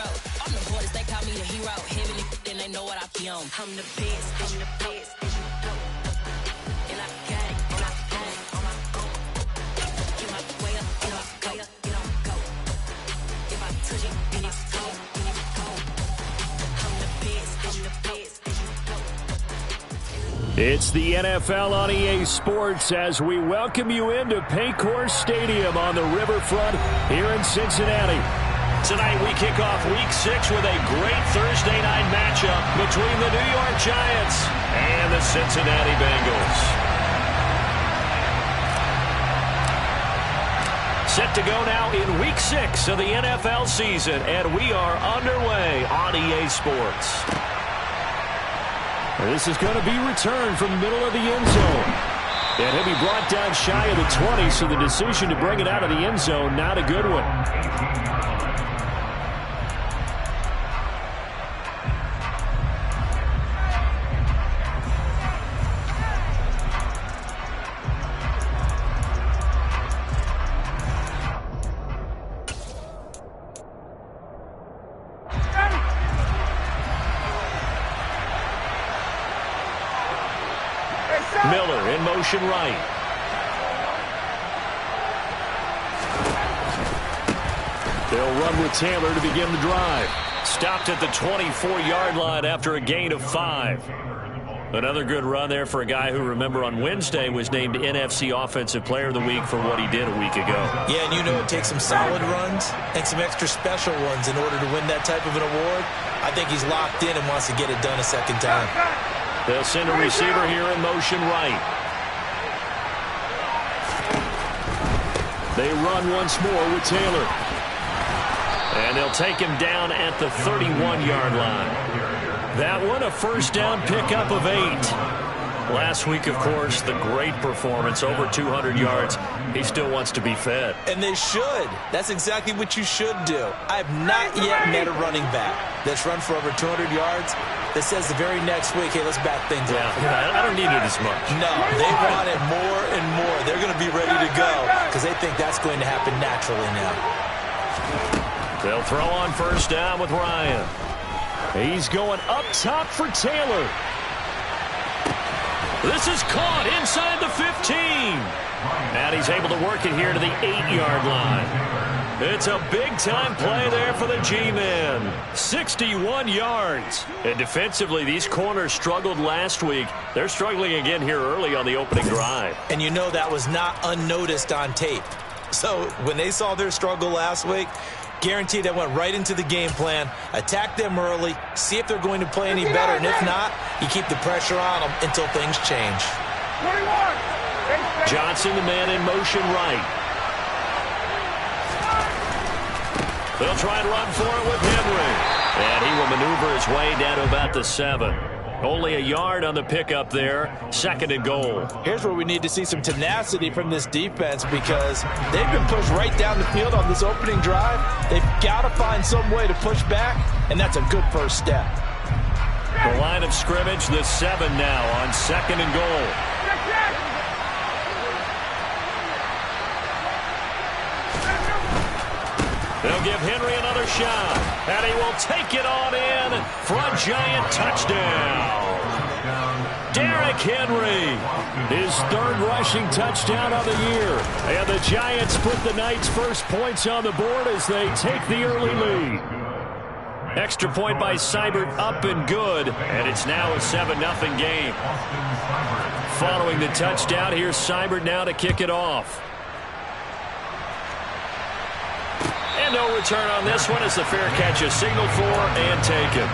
zero. I'm the boys, they call me the hero. Heavily, then they know what I be on. I'm the best, I'm the best, and you know. And I got it, and I got it on my own. Get my way up, get on go, get on go. If I touch it, then it's cold, then it's cold. I'm the best, and you know. It's the NFL on EA Sports as we welcome you into Paycor Stadium on the riverfront here in Cincinnati. Tonight we kick off Week 6 with a great Thursday night matchup between the New York Giants and the Cincinnati Bengals. Set to go now in Week 6 of the NFL season, and we are underway on EA Sports. This is going to be returned from the middle of the end zone. And he'll be brought down shy of the 20, so the decision to bring it out of the end zone, not a good one. Miller in motion right. They'll run with Taylor to begin the drive. Stopped at the 24-yard line after a gain of 5. Another good run there for a guy who, remember, on Wednesday was named NFC Offensive Player of the Week for what he did a week ago. Yeah, and you know it takes some solid runs and some extra special ones in order to win that type of an award. I think he's locked in and wants to get it done a second time. They'll send a receiver here in motion right. They run once more with Taylor. And they'll take him down at the 31-yard line. That one a first down pickup of 8. Last week, of course, the great performance, over 200 yards. He still wants to be fed. And they should. That's exactly what you should do. I have not yet met a running back that's run for over 200 yards that says the very next week, hey, let's back things up. Yeah, I don't need it as much. No, they want it more and more. They're going to be ready to go because they think that's going to happen naturally now. They'll throw on first down with Ryan. He's going up top for Taylor. This is caught inside the 15. And he's able to work it here to the 8-yard line. It's a big-time play there for the G-men. 61 yards. And defensively, these corners struggled last week. They're struggling again here early on the opening drive. And you know that was not unnoticed on tape. So when they saw their struggle last week, guaranteed that went right into the game plan. Attack them early, see if they're going to play any better, and if not, you keep the pressure on them until things change. Johnson, the man in motion right. They'll try and run for it with Henry. And he will maneuver his way down to about the 7. Only a yard on the pickup there. 2nd and goal. Here's where we need to see some tenacity from this defense because they've been pushed right down the field on this opening drive. They've got to find some way to push back, and that's a good first step. The line of scrimmage, the 7 now on 2nd and goal. They'll give Henry another shot, and he will take it on in for a Giant touchdown. Derrick Henry, his 3rd rushing touchdown of the year. And the Giants put the night's first points on the board as they take the early lead. Extra point by Seibert up and good, and it's now a 7-0 game. Following the touchdown, here's Seibert now to kick it off. And no return on this one as the fair catch is signaled for and taken.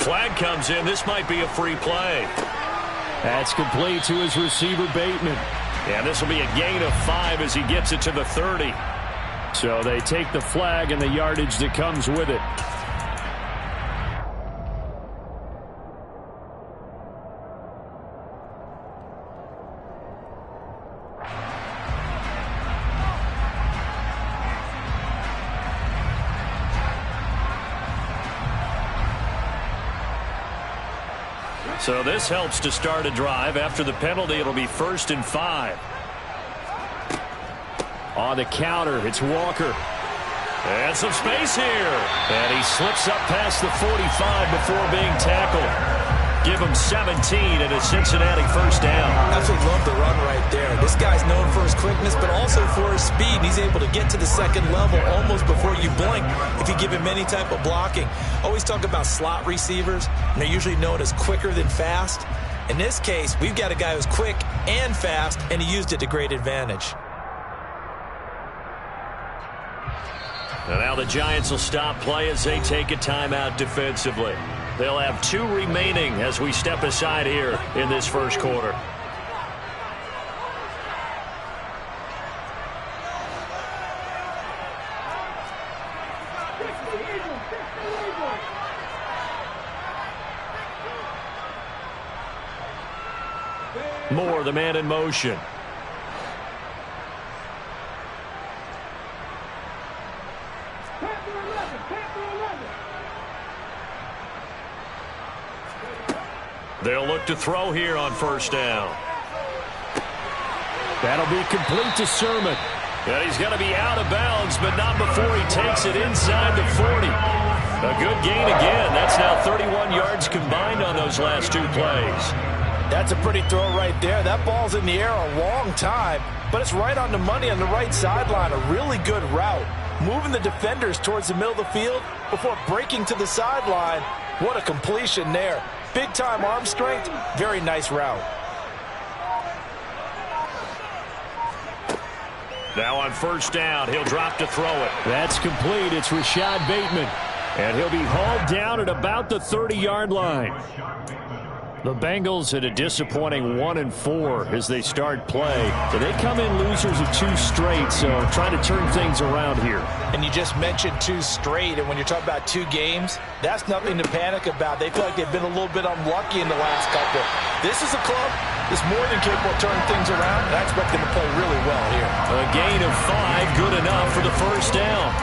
Flag comes in. This might be a free play. That's complete to his receiver, Bateman. And this will be a gain of 5 as he gets it to the 30. So they take the flag and the yardage that comes with it. So this helps to start a drive. After the penalty, it'll be 1st and 5. On the counter, it's Walker. And some space here. And he slips up past the 45 before being tackled. Give him 17 and a Cincinnati first down. Absolutely love the run right there. This guy's known for his quickness, but also for his speed. He's able to get to the second level almost before you blink if you give him any type of blocking. Always talk about slot receivers, and they're usually known as quicker than fast. In this case, we've got a guy who's quick and fast, and he used it to great advantage. And now the Giants will stop play as they take a timeout defensively. They'll have 2 remaining as we step aside here in this first quarter. Moore, the man in motion. They'll look to throw here on first down. That'll be complete to Sermon. And he's going to be out of bounds, but not before he takes it inside the 40. A good gain again. That's now 31 yards combined on those last 2 plays. That's a pretty throw right there. That ball's in the air a long time, but it's right on the money on the right sideline. A really good route. Moving the defenders towards the middle of the field before breaking to the sideline. What a completion there. Big-time arm strength. Very nice route. Now on first down, he'll drop to throw it. That's complete. It's Rashad Bateman. And he'll be hauled down at about the 30-yard line. The Bengals at a disappointing 1-4 as they start play. But they come in losers of 2 straight, so trying to turn things around here. And you just mentioned 2 straight, and when you're talking about 2 games, that's nothing to panic about. They feel like they've been a little bit unlucky in the last couple. This is a club that's more than capable of turning things around, and I expect them to play really well here. A gain of 5, good enough for the first down.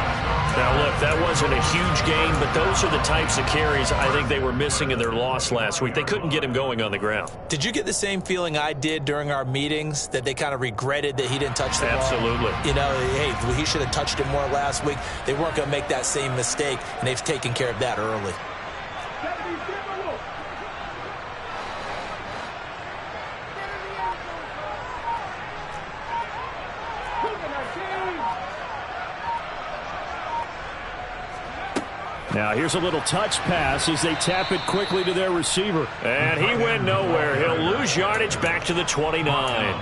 Now, look, that wasn't a huge gain, but those are the types of carries I think they were missing in their loss last week. They couldn't get him going on the ground. Did you get the same feeling I did during our meetings, that they kind of regretted that he didn't touch the ball? Absolutely. You know, hey, he should have touched it more last week. They weren't going to make that same mistake, and they've taken care of that early. Now here's a little touch pass as they tap it quickly to their receiver. And he went nowhere. He'll lose yardage back to the 29.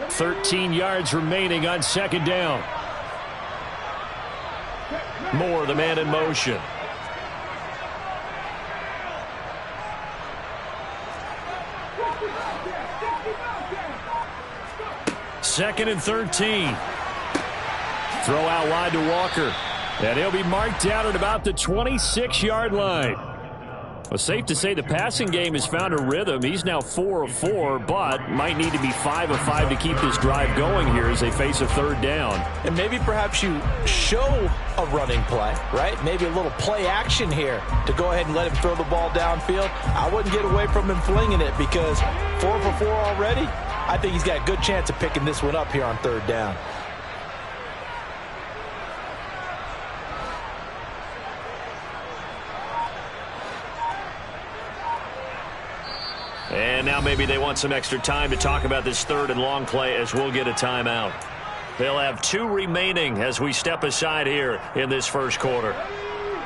$13 yards remaining on second down. Moore, the man in motion. Second and 13. Throw out wide to Walker. And he'll be marked down at about the 26-yard line. Well, safe to say the passing game has found a rhythm. He's now 4 of 4, but might need to be 5 of 5 to keep this drive going here as they face a third down. And maybe perhaps you show a running play, right? Maybe a little play action here to go ahead and let him throw the ball downfield. I wouldn't get away from him flinging it because 4 for 4 already. I think he's got a good chance of picking this one up here on third down. And now maybe they want some extra time to talk about this third and long play as we'll get a timeout. They'll have 2 remaining as we step aside here in this first quarter.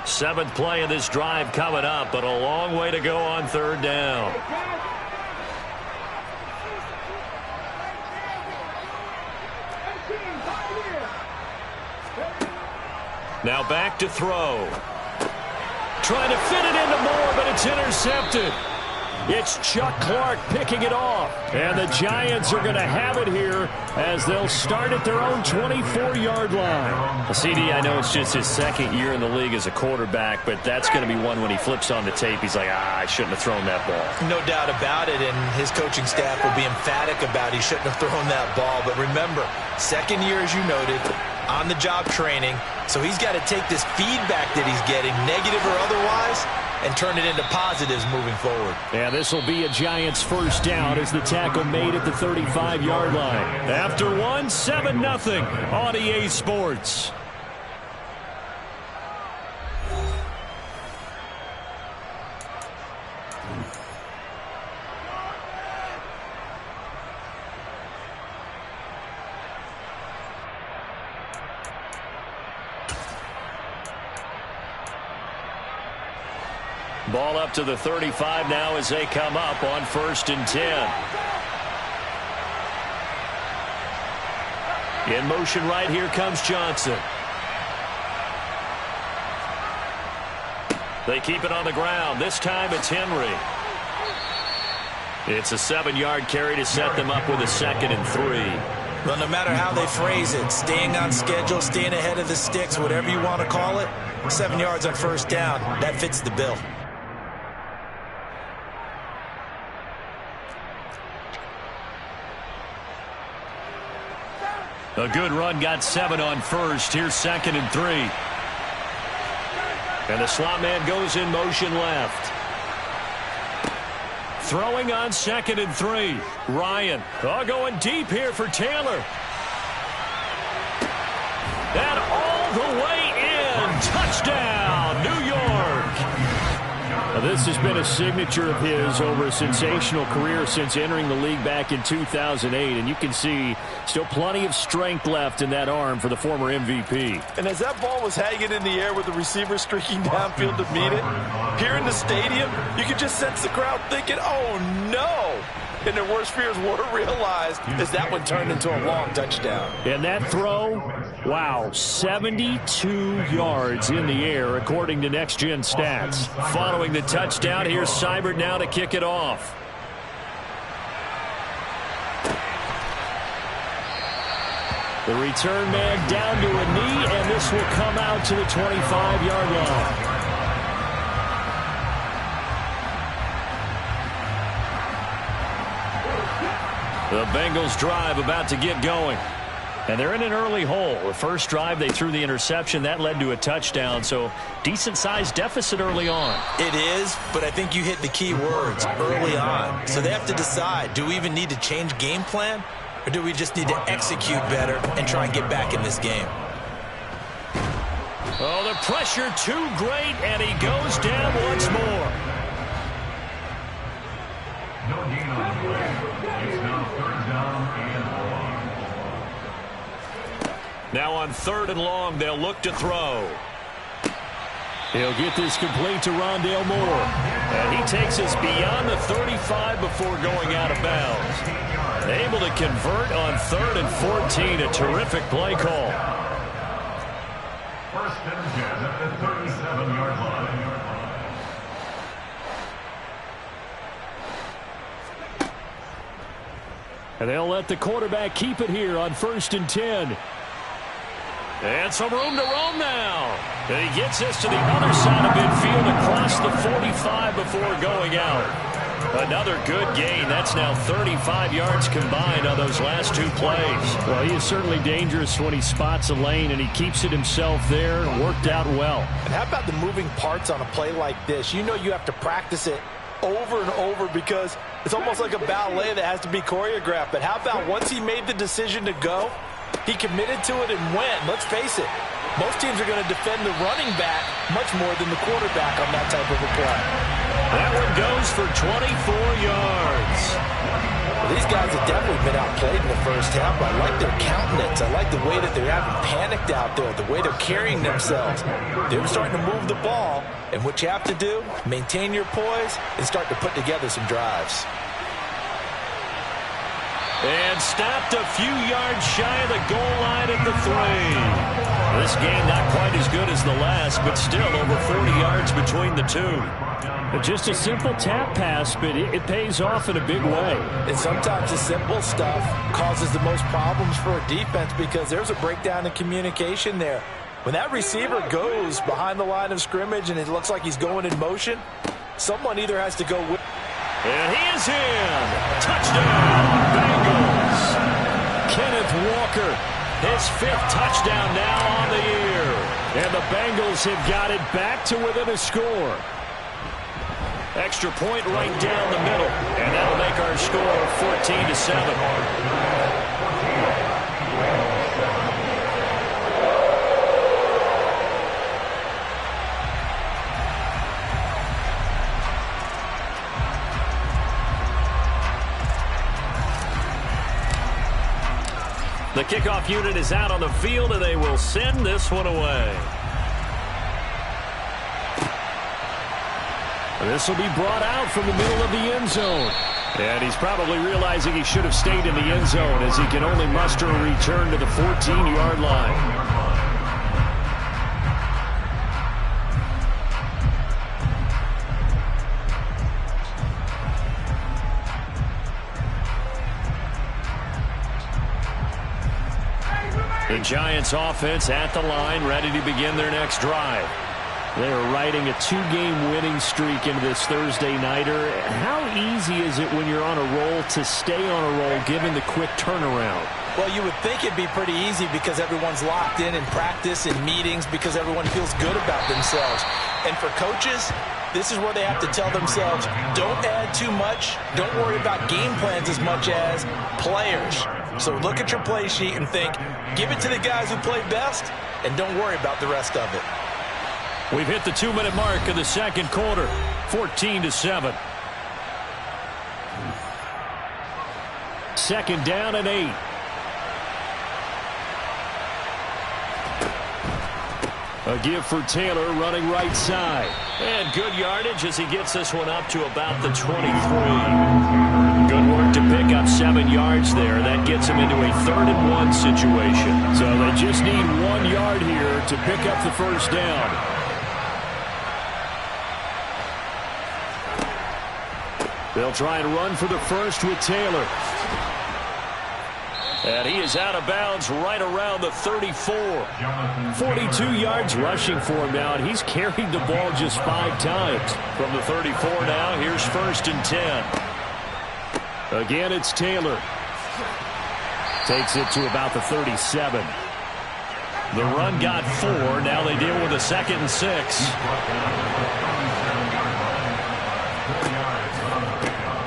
7th play of this drive coming up, but a long way to go on third down. Now back to throw. Trying to fit it into Moore, but it's intercepted. It's Chuck Clark picking it off. And the Giants are going to have it here as they'll start at their own 24-yard line. Well, CD, I know it's just his second year in the league as a quarterback, but that's going to be one when he flips on the tape. He's like, I shouldn't have thrown that ball. No doubt about it, and his coaching staff will be emphatic about he shouldn't have thrown that ball. But remember, second year, as you noted, on-the-job training, so he's got to take this feedback that he's getting, negative or otherwise, and turn it into positives moving forward. And this will be a Giants first down as the tackle made at the 35-yard line. After one, 7-0 on EA Sports. Ball up to the 35 now as they come up on 1st and 10. In motion right here comes Johnson. They keep it on the ground. This time it's Henry. It's a 7-yard carry to set them up with a 2nd and 3. Well, no matter how they phrase it, staying on schedule, staying ahead of the sticks, whatever you want to call it, 7 yards on first down, that fits the bill. A good run got 7 on first. Here's 2nd and 3. And the slot man goes in motion left. Throwing on 2nd and 3. Ryan going deep here for Taylor. And all the way in. Touchdown, New York. Now, this has been a signature of his over a sensational career since entering the league back in 2008. And you can see still plenty of strength left in that arm for the former MVP. And as that ball was hanging in the air with the receiver streaking downfield to meet it, here in the stadium, you could just sense the crowd thinking, oh, no. And their worst fears were realized as that one turned into a long touchdown. And that throw, wow, 72 yards in the air, according to Next Gen Stats. Following the touchdown, here's Seibert now to kick it off. The return man down to a knee, and this will come out to the 25-yard line. The Bengals drive about to get going. And they're in an early hole. The first drive, they threw the interception. That led to a touchdown. So decent-sized deficit early on. It is, but I think you hit the key words, early on. So they have to decide, do we even need to change game plan? Or do we just need to execute better and try and get back in this game? Oh, the pressure too great, and he goes down once more. Now on 3rd and long, they'll look to throw. He'll get this complete to Rondale Moore. And he takes us beyond the 35 before going out of bounds. Able to convert on 3rd and 14. A terrific play call. First and 10 at the 37-yard line. And they'll let the quarterback keep it here on 1st and 10. And some room to roam now. And he gets us to the other side of midfield across the 45 before going out. Another good gain. That's now 35 yards combined on those last 2 plays. Well, he is certainly dangerous when he spots a lane, and he keeps it himself there. Worked out well. And how about the moving parts on a play like this? You know you have to practice it over and over because it's almost like a ballet that has to be choreographed. But how about once he made the decision to go, he committed to it and went. Let's face it, most teams are going to defend the running back much more than the quarterback on that type of a play. That one goes for 24 yards. Well, these guys have definitely been outplayed in the first half, but I like their countenance. I like the way that they're having panicked out there, the way they're carrying themselves. They're starting to move the ball, and what you have to do, maintain your poise and start to put together some drives. And stopped a few yards shy of the goal line at the 3. This game not quite as good as the last, but still over 40 yards between the two. Just a simple tap pass, but it pays off in a big way. And sometimes the simple stuff causes the most problems for a defense because there's a breakdown in communication there. When that receiver goes behind the line of scrimmage and it looks like he's going in motion, someone either has to go with. And he is in. Touchdown, Bengals. Kenneth Walker, his 5th touchdown now on the year. And the Bengals have got it back to within a score. Extra point right down the middle. And that'll make our score 14-7. The kickoff unit is out on the field, and they will send this one away. This will be brought out from the middle of the end zone. And he's probably realizing he should have stayed in the end zone as he can only muster a return to the 14-yard line. The Giants offense at the line, ready to begin their next drive. They are riding a 2-game winning streak into this Thursday nighter. How easy is it when you're on a roll to stay on a roll given the quick turnaround? Well, you would think it'd be pretty easy because everyone's locked in practice and meetings because everyone feels good about themselves. And for coaches, this is where they have to tell themselves, don't add too much. Don't worry about game plans as much as players. So look at your play sheet and think, give it to the guys who play best, and don't worry about the rest of it. We've hit the 2-minute mark of the second quarter, 14-7. Second down and 8. A give for Taylor running right side. And good yardage as he gets this one up to about the 23. Good work to pick up 7 yards there. That gets him into a 3rd-and-1 situation. So they just need 1 yard here to pick up the first down. They'll try and run for the first with Taylor. And he is out of bounds right around the 34. 42 yards rushing for him now, and he's carried the ball just 5 times. From the 34 now, here's 1st and 10. Again, it's Taylor. Takes it to about the 37. The run got 4. Now they deal with a 2nd and 6.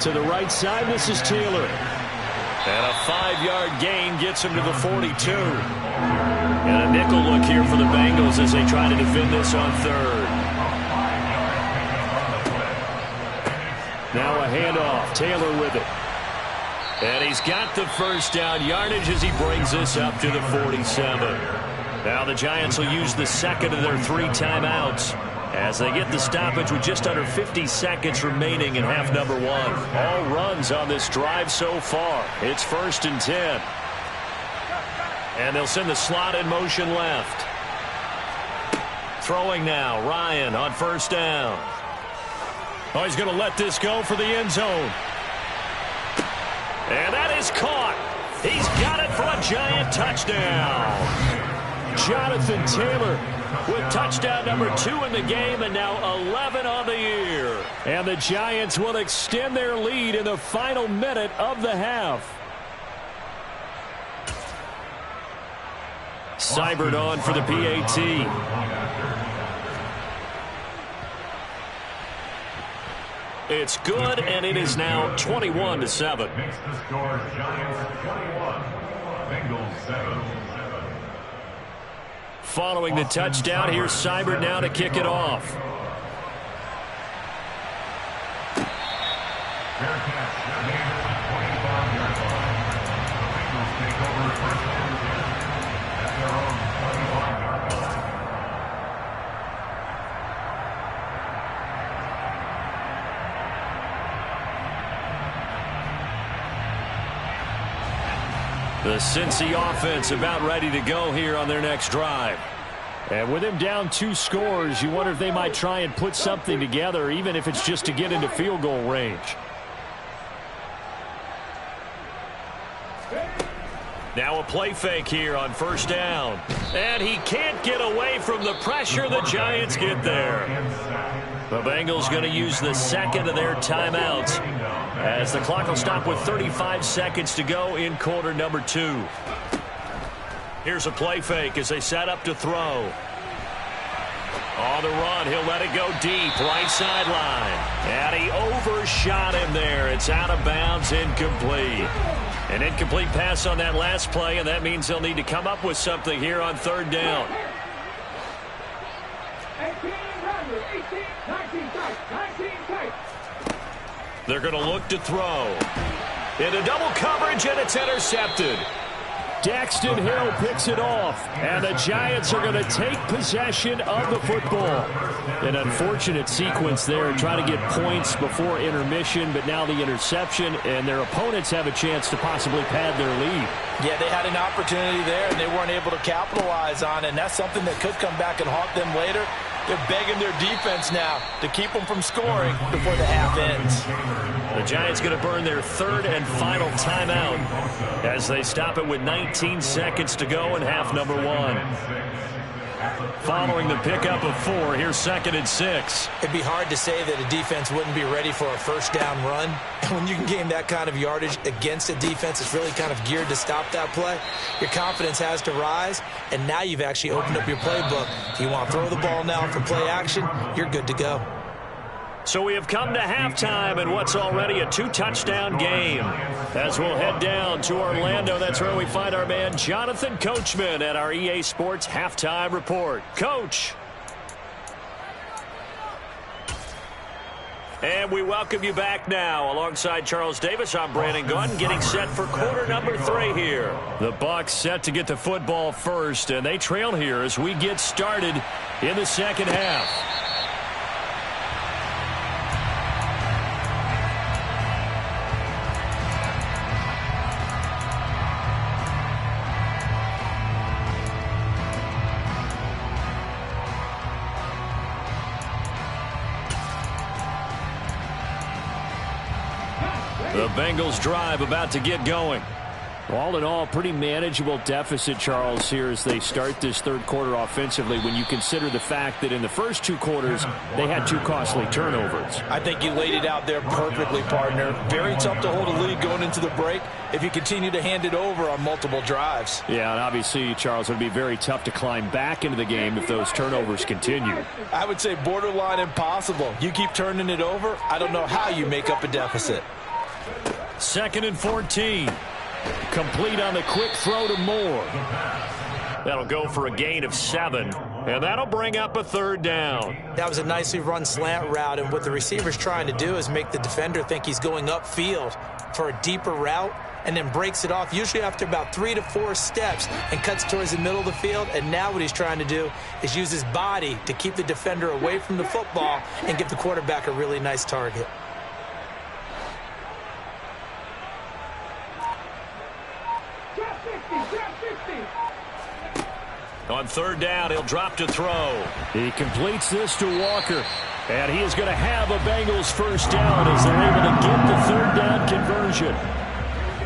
To the right side, this is Taylor. And a 5-yard gain gets him to the 42. And a nickel look here for the Bengals as they try to defend this on 3rd. Now a handoff. Taylor with it. And he's got the first down yardage as he brings this up to the 47. Now the Giants will use the 2nd of their 3 timeouts as they get the stoppage with just under 50 seconds remaining in half number 1. All runs on this drive so far. It's 1st and 10. And they'll send the slot in motion left. Throwing now, Ryan on 1st down. Oh, he's going to let this go for the end zone. And that is caught. He's got it for a Giant touchdown. Jonathan Taylor with touchdown number 2 in the game, and now 11 on the year. And the Giants will extend their lead in the final minute of the half. Seibert on for the PAT. It's good, and it is now 21-7. Makes the score Giants 21, Bengals 7. Following the touchdown, here's Seibert now to kick it off. Fair catch. That game is at 25-yard line. Bengals take over 1st and 10 at their own 25-yard line. The Cincy offense about ready to go here on their next drive. And with him down 2 scores, you wonder if they might try and put something together, even if it's just to get into field goal range. Now a play fake here on first down. And he can't get away from the pressure. The Giants get there. The Bengals going to use the second of their timeouts as the clock will stop with 35 seconds to go in quarter number 2. Here's a play fake as they set up to throw. On the run, he'll let it go deep, right sideline. And he overshot him there. It's out of bounds, incomplete. An incomplete pass on that last play, and that means they'll need to come up with something here on third down. 18, 19 tight. They're going to look to throw. Into double coverage, and it's intercepted. Daxton Hill picks it off, and the Giants are going to take possession of the football. An unfortunate sequence there, trying to get points before intermission, but now the interception, and their opponents have a chance to possibly pad their lead. Yeah, they had an opportunity there, and they weren't able to capitalize on it, and that's something that could come back and haunt them later. They're begging their defense now to keep them from scoring before the half ends. The Giants going to burn their third and final timeout as they stop it with 19 seconds to go in half number 1. Following the pickup of 4, here's 2nd and 6. It'd be hard to say that a defense wouldn't be ready for a first down run. And when you can gain that kind of yardage against a defense that's really kind of geared to stop that play, your confidence has to rise, and now you've actually opened up your playbook. If you want to throw the ball now for play action, you're good to go. So we have come to halftime in what's already a 2-touchdown game. As we'll head down to Orlando, that's where we find our man Jonathan Coachman at our EA Sports Halftime Report. Coach. And we welcome you back now. Alongside Charles Davis, I'm Brandon Gunn, getting set for quarter number 3 here. The Bucs set to get the football first, and they trail here as we get started in the second half. The Bengals drive about to get going. All in all, pretty manageable deficit, Charles, here as they start this third quarter offensively when you consider the fact that in the first 2 quarters, they had 2 costly turnovers. I think you laid it out there perfectly, partner. Very tough to hold a lead going into the break if you continue to hand it over on multiple drives. Yeah, and obviously, Charles, it would be very tough to climb back into the game if those turnovers continue. I would say borderline impossible. You keep turning it over, I don't know how you make up a deficit. 2nd and 14. Complete on the quick throw to Moore. That'll go for a gain of 7, and that'll bring up a third down. That was a nicely run slant route, and what the receiver's trying to do is make the defender think he's going upfield for a deeper route, and then breaks it off, usually after about 3 to 4 steps, and cuts towards the middle of the field. And now what he's trying to do is use his body to keep the defender away from the football and give the quarterback a really nice target. On third down, he'll drop to throw. He completes this to Walker. And he is going to have a Bengals first down as they're able to get the third down conversion.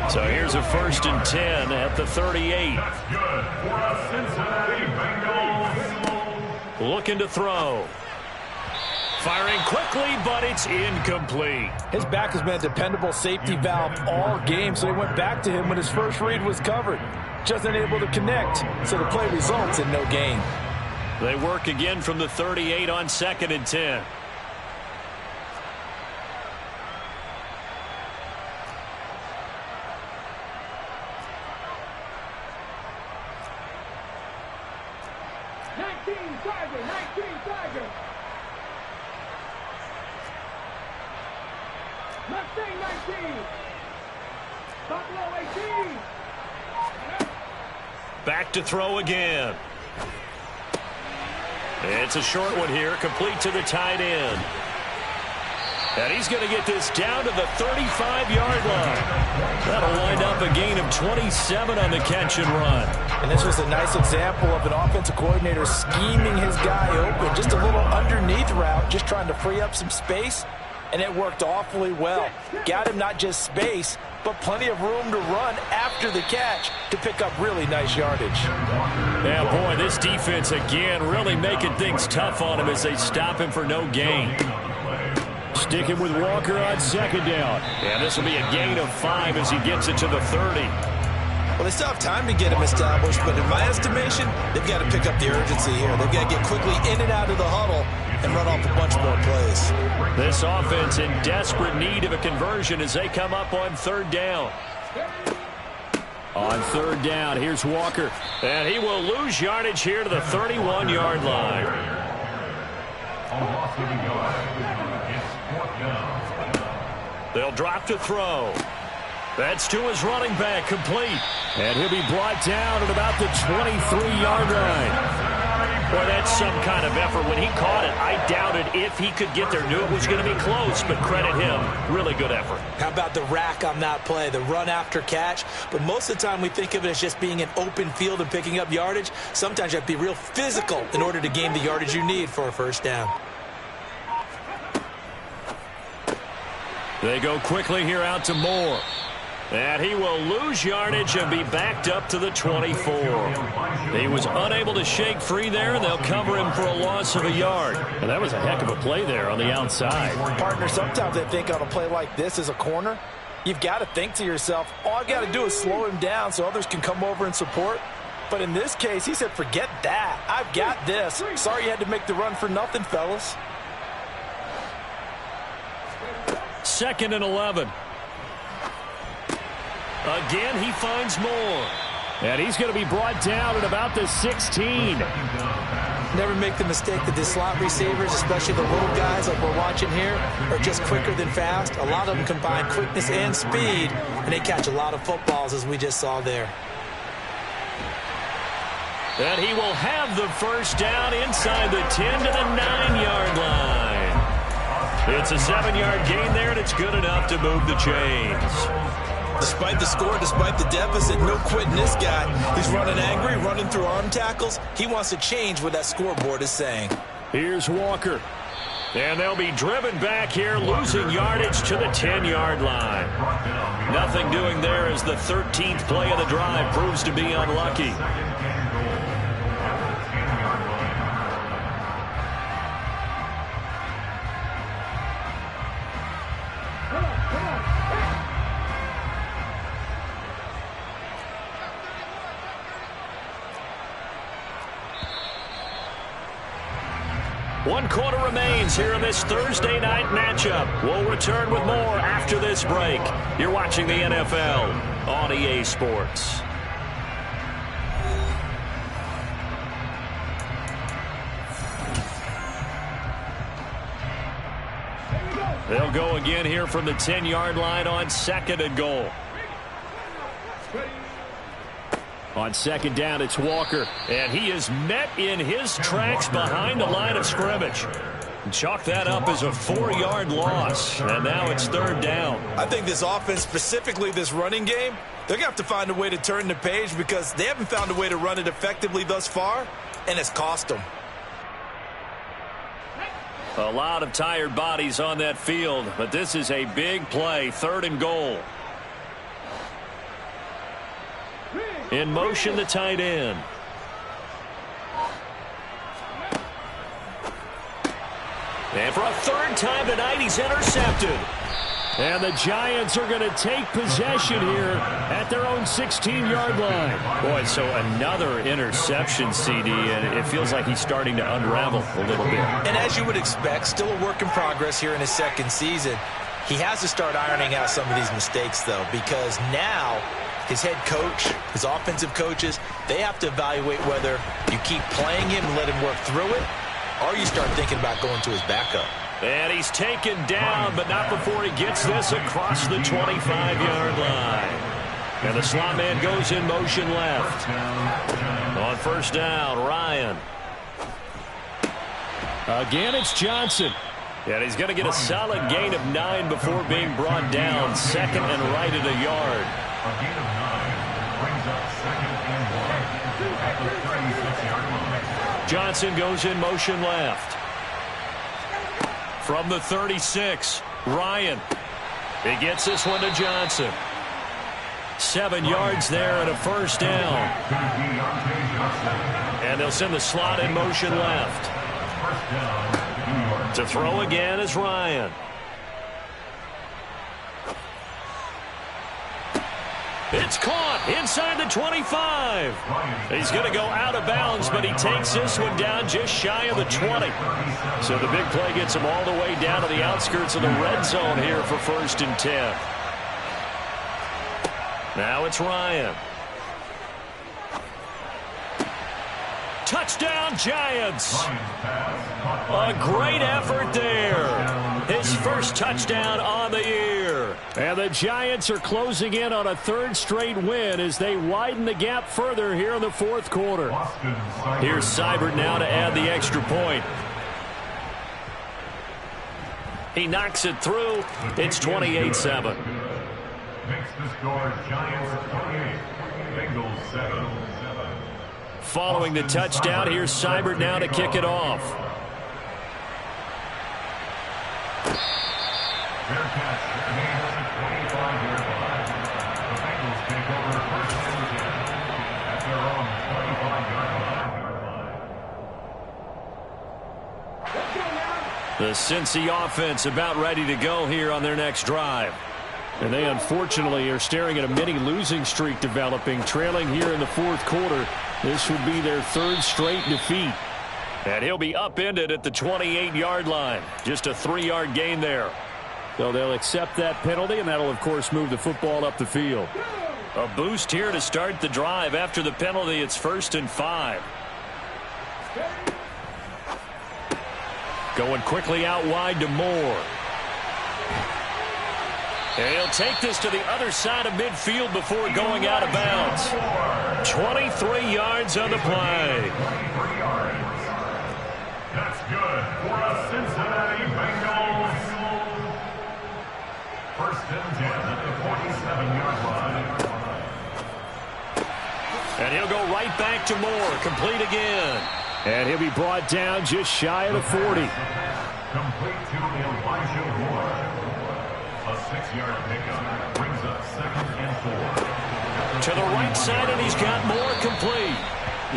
So here's a 1st and 10 at the 38. Looking to throw. Firing quickly, but it's incomplete. His back has been a dependable safety valve all game, so he went back to him when his first read was covered. Just unable to connect, so the play results in no gain. They work again from the 38 on 2nd and 10. Back to throw again. It's a short one here, complete to the tight end. And he's going to get this down to the 35-yard line. That'll wind up a gain of 27 on the catch and run. And this was a nice example of an offensive coordinator scheming his guy open. Just a little underneath route, just trying to free up some space. And it worked awfully well. Got him not just space, but plenty of room to run after the catch to pick up really nice yardage. Yeah, boy, this defense again really making things tough on him as they stop him for no gain. Sticking with Walker on second down. And this will be a gain of 5 as he gets it to the 30. Well, they still have time to get him established, but in my estimation, they've got to pick up the urgency here. They've got to get quickly in and out of the huddle and run off a bunch more plays. This offense in desperate need of a conversion as they come up on third down. On third down, here's Walker. And he will lose yardage here to the 31-yard line. They'll drop to throw. That's to his running back, complete. And he'll be brought down at about the 23-yard line. Boy, that's some kind of effort. When he caught it, I doubted if he could get there. Knew it was going to be close, but credit him. Really good effort. How about the rack on that play, the run after catch? But most of the time we think of it as just being an open field and picking up yardage. Sometimes you have to be real physical in order to gain the yardage you need for a first down. They go quickly here out to Moore. And he will lose yardage and be backed up to the 24. He was unable to shake free there, and they'll cover him for a loss of a yard. And that was a heck of a play there on the outside. Partner, sometimes I think on a play like this as a corner, you've got to think to yourself, all I've got to do is slow him down so others can come over and support. But in this case, he said, forget that. I've got this. Sorry you had to make the run for nothing, fellas. 2nd and 11. Again, he finds Moore. And he's going to be brought down at about the 16. Never make the mistake that the slot receivers, especially the little guys like we're watching here, are just quicker than fast. A lot of them combine quickness and speed, and they catch a lot of footballs, as we just saw there. And he will have the first down inside the 10 to the 9-yard line. It's a 7-yard gain there, and it's good enough to move the chains. Despite the score, despite the deficit, no quitting this guy. He's running angry, running through arm tackles. He wants to change what that scoreboard is saying. Here's Walker. And they'll be driven back here, losing yardage to the 10-yard line. Nothing doing there as the 13th play of the drive proves to be unlucky. One quarter remains here in this Thursday night matchup. We'll return with more after this break. You're watching the NFL on EA Sports. They'll go again here from the 10-yard line on 2nd and goal. On 2nd down, it's Walker, and he is met in his tracks behind the line of scrimmage. Chalk that up as a 4-yard loss, and now it's 3rd down. I think this offense, specifically this running game, they're going to have to find a way to turn the page because they haven't found a way to run it effectively thus far, and it's cost them. A lot of tired bodies on that field, but this is a big play, 3rd and goal. In motion, the tight end. And for a 3rd time tonight, he's intercepted. And the Giants are going to take possession here at their own 16-yard line. Boy, so another interception, CD, and it feels like he's starting to unravel a little bit. And as you would expect, still a work in progress here in his 2nd season. He has to start ironing out some of these mistakes, though, because now his head coach, his offensive coaches, they have to evaluate whether you keep playing him and let him work through it, or you start thinking about going to his backup. And he's taken down, but not before he gets this across the 25-yard line. And the slot man goes in motion left. On 1st down, Ryan. Again, it's Johnson. And he's going to get a solid gain of 9 before being brought down. Second and right at a yard. A gain of 9 brings up second and 1 at the 36-yard line. Johnson goes in motion left. From the 36, Ryan. He gets this one to Johnson. 7 yards there and a first down. And they'll send the slot in motion left. To throw again is Ryan. It's caught inside the 25. He's going to go out of bounds, but he takes this one down just shy of the 20. So the big play gets him all the way down to the outskirts of the red zone here for 1st and 10. Now it's Ryan. Touchdown, Giants. A great effort there. His first touchdown on the year. And the Giants are closing in on a 3rd straight win as they widen the gap further here in the 4th quarter. Here's Seibert now to add the extra point. He knocks it through. It's 28-7. Makes the score Giants 28, Bengals 7. Following the touchdown, here's Seibert now to kick it off. Fair catch. Gain at the 25-yard line. The Bengals take over 1st and 10 at their own 25-yard line. The Cincy offense about ready to go here on their next drive. And they unfortunately are staring at a mini losing streak developing, trailing here in the 4th quarter. This would be their 3rd straight defeat. And he'll be upended at the 28-yard line. Just a 3-yard gain there. So they'll accept that penalty, and that'll, of course, move the football up the field. A boost here to start the drive. After the penalty, it's 1st and 5. Going quickly out wide to Moore. And he'll take this to the other side of midfield before going out of bounds. 23 yards on the play. 23 yards. That's good for a Cincinnati Bengals. 1st and 10 at the 47-yard line. And he'll go right back to Moore. Complete again. And he'll be brought down just shy of the 40. Complete to Elijah Moore. A 6-yard pickup brings up 2nd and 4. To the right side, and he's got Moore complete.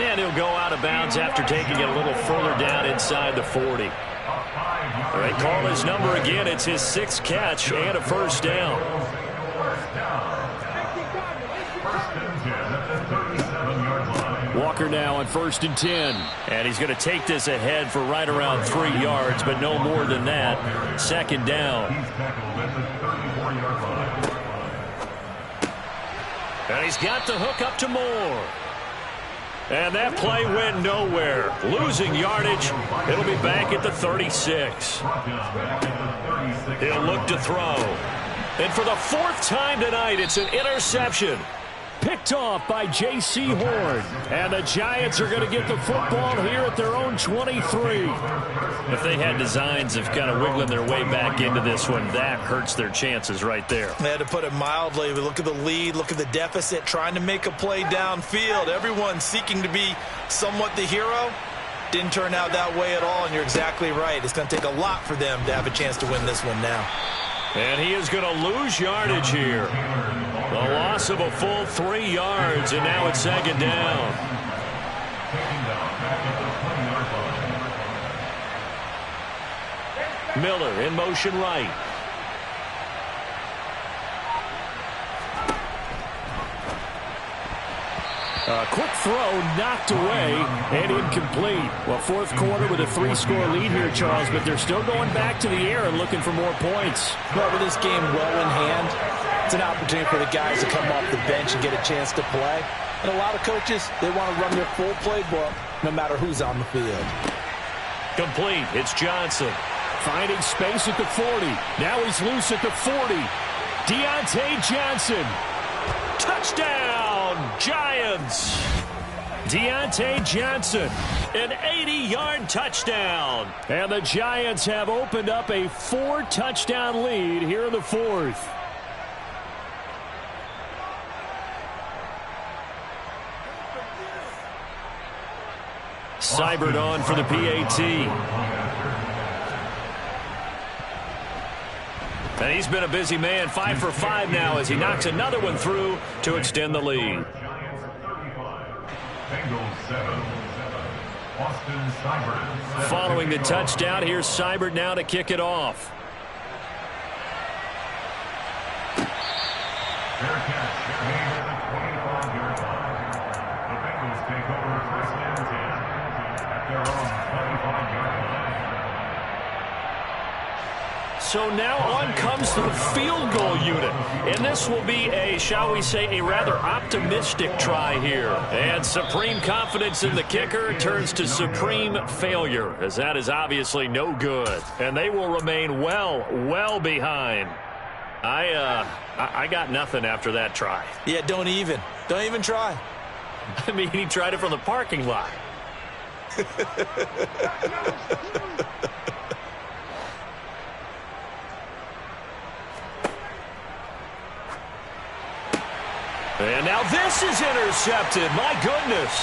And he'll go out of bounds after taking it a little further down inside the 40. They call his number again. It's his 6th catch and a first down. Walker now on 1st and 10. And he's going to take this ahead for right around 3 yards, but no more than that. 2nd down. And he's got the hook up to Moore. And that play went nowhere. Losing yardage. It'll be back at the 36. He'll look to throw. And for the 4th time tonight, it's an interception. Picked off by J.C. Horn. And the Giants are going to get the football here at their own 23. If they had designs of kind of wiggling their way back into this one, that hurts their chances right there. They had to put it mildly. Look at the lead, look at the deficit, trying to make a play downfield. Everyone seeking to be somewhat the hero. Didn't turn out that way at all, and you're exactly right. It's going to take a lot for them to have a chance to win this one now. And he is going to lose yardage here. A loss of a full 3 yards, and now it's 2nd down. Miller in motion right. A quick throw knocked away and incomplete. Well, 4th quarter with a 3-score lead here, Charles, but they're still going back to the air and looking for more points. Well, with this game well in hand, it's an opportunity for the guys to come off the bench and get a chance to play. And a lot of coaches, they want to run their full playbook no matter who's on the field. Complete. It's Johnson. Finding space at the 40. Now he's loose at the 40. Deontay Johnson. Touchdown, Giants. Deontay Johnson, an 80-yard touchdown. And the Giants have opened up a 4-touchdown lead here in the fourth. Seibert on for the PAT. And he's been a busy man, 5 for 5 now as he knocks another one through to extend the lead. Following the touchdown, here's Seibert now to kick it off. Fair catch. Made at the 25-yard line. The Bengals take over 1st and 10 at their own 25-yard line. So now on comes the field goal unit. And this will be a, shall we say, a rather optimistic try here. And supreme confidence in the kicker turns to supreme failure, as that is obviously no good. And they will remain well behind. I got nothing after that try. Yeah, don't even try. I mean, he tried it from the parking lot. And now this is intercepted. My goodness.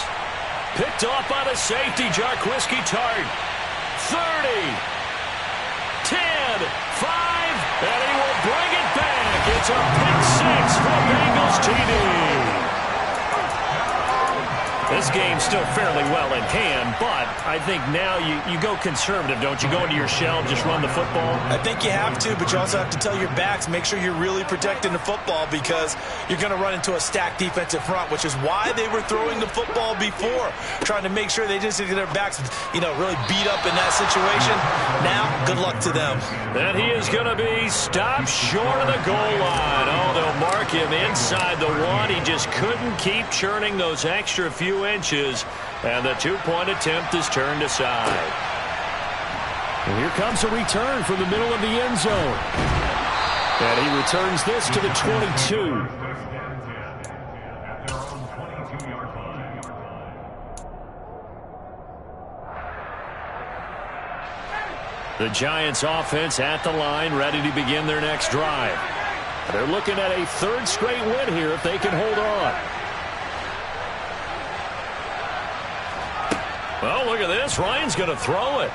Picked off by the safety, Jarquiski Tart. 30, 10, 5, and he will bring it back. It's a pick 6 for Bengals TD. This game's still fairly well in hand, but I think now you go conservative, don't you? Go into your shell, just run the football? I think you have to, but you also have to tell your backs, make sure you're really protecting the football because you're going to run into a stacked defensive front, which is why they were throwing the football before, trying to make sure they just get their backs, really beat up in that situation. Now, good luck to them. And he is going to be stopped short of the goal line. Oh, they'll mark him inside the 1. He just couldn't keep churning those extra few inches, and the 2-point attempt is turned aside. And here comes a return from the middle of the end zone. And he returns this to the 22. The Giants offense at the line, ready to begin their next drive. They're looking at a 3rd straight win here if they can hold on. Well, look at this. Ryan's going to throw it.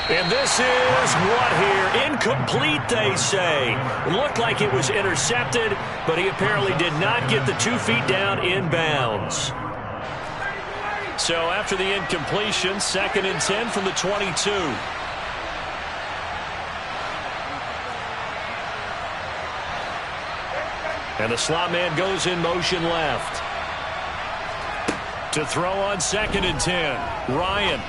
And this is what here? Incomplete, they say. It looked like it was intercepted, but he apparently did not get the 2 feet down inbounds. So after the incompletion, 2nd and 10 from the 22. And the slot man goes in motion left. To throw on 2nd and 10. Ryan.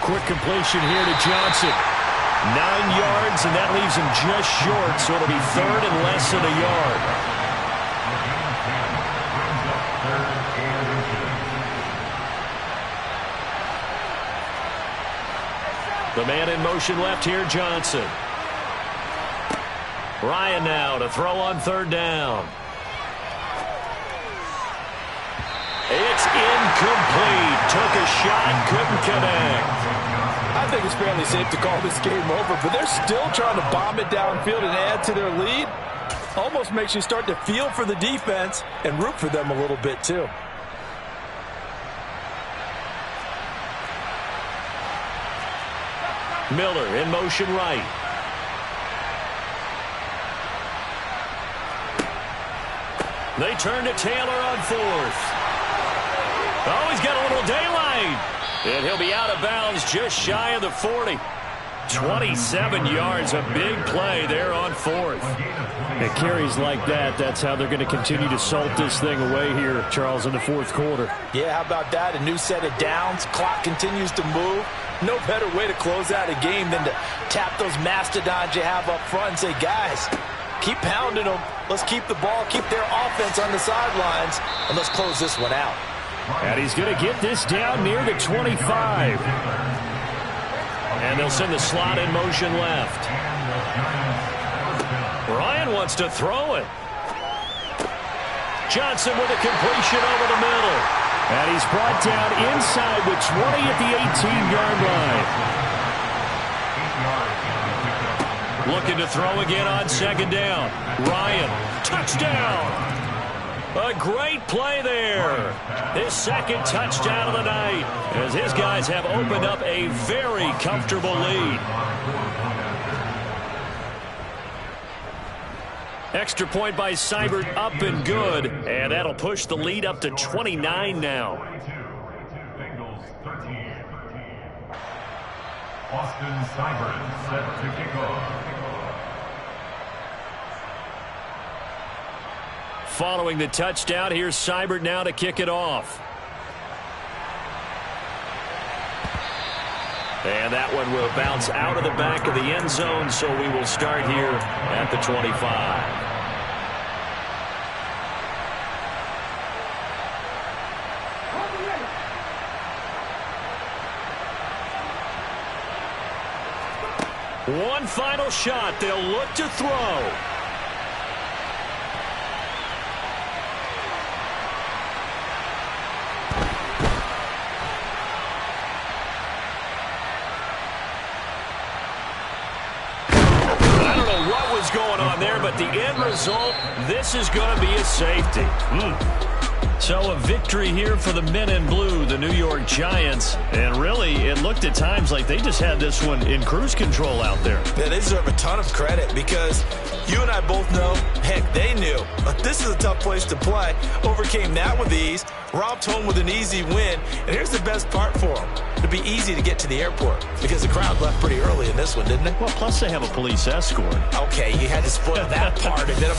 Quick completion here to Johnson. 9 yards, and that leaves him just short, so it'll be 3rd and less than a yard. The man in motion left here, Johnson. Ryan now to throw on 3rd down. It's incomplete. Took a shot, couldn't connect. I think it's fairly safe to call this game over, but they're still trying to bomb it downfield and add to their lead. Almost makes you start to feel for the defense and root for them a little bit, too. Miller in motion right. They turn to Taylor on 4th. Oh, he's got a little daylight. And he'll be out of bounds just shy of the 40. 27 yards, a big play there on 4th. It carries like that. That's how they're going to continue to salt this thing away here, Charles, in the 4th quarter. Yeah, how about that? A new set of downs. Clock continues to move. No better way to close out a game than to tap those mastodons you have up front and say, guys, keep pounding them. Let's keep the ball, keep their offense on the sidelines, and let's close this one out. And he's going to get this down near the 25. And they'll send the slot in motion left. Ryan wants to throw it. Johnson with a completion over the middle. And he's brought down inside the 20 at the 18-yard line. Looking to throw again on second down. Ryan, touchdown. A great play there. His second touchdown of the night as his guys have opened up a very comfortable lead. Extra point by Seibert up and good, and that'll push the lead up to 29 now. Bengals 13. Austin Seibert set to kick off. Following the touchdown, here's Seibert now to kick it off. And that one will bounce out of the back of the end zone, so we will start here at the 25. One final shot. They'll look to throw. Going on there, but the end result, this is going to be a safety. So a victory here for the men in blue, the New York Giants. And really, it looked at times like they just had this one in cruise control out there. Yeah, they deserve a ton of credit because you and I both know, heck, they knew. But this is a tough place to play. Overcame that with ease, romped home with an easy win. And here's the best part for them. It'd be easy to get to the airport because the crowd left pretty early in this one, didn't it? Well, plus they have a police escort. Okay, you had to spoil that part. And then,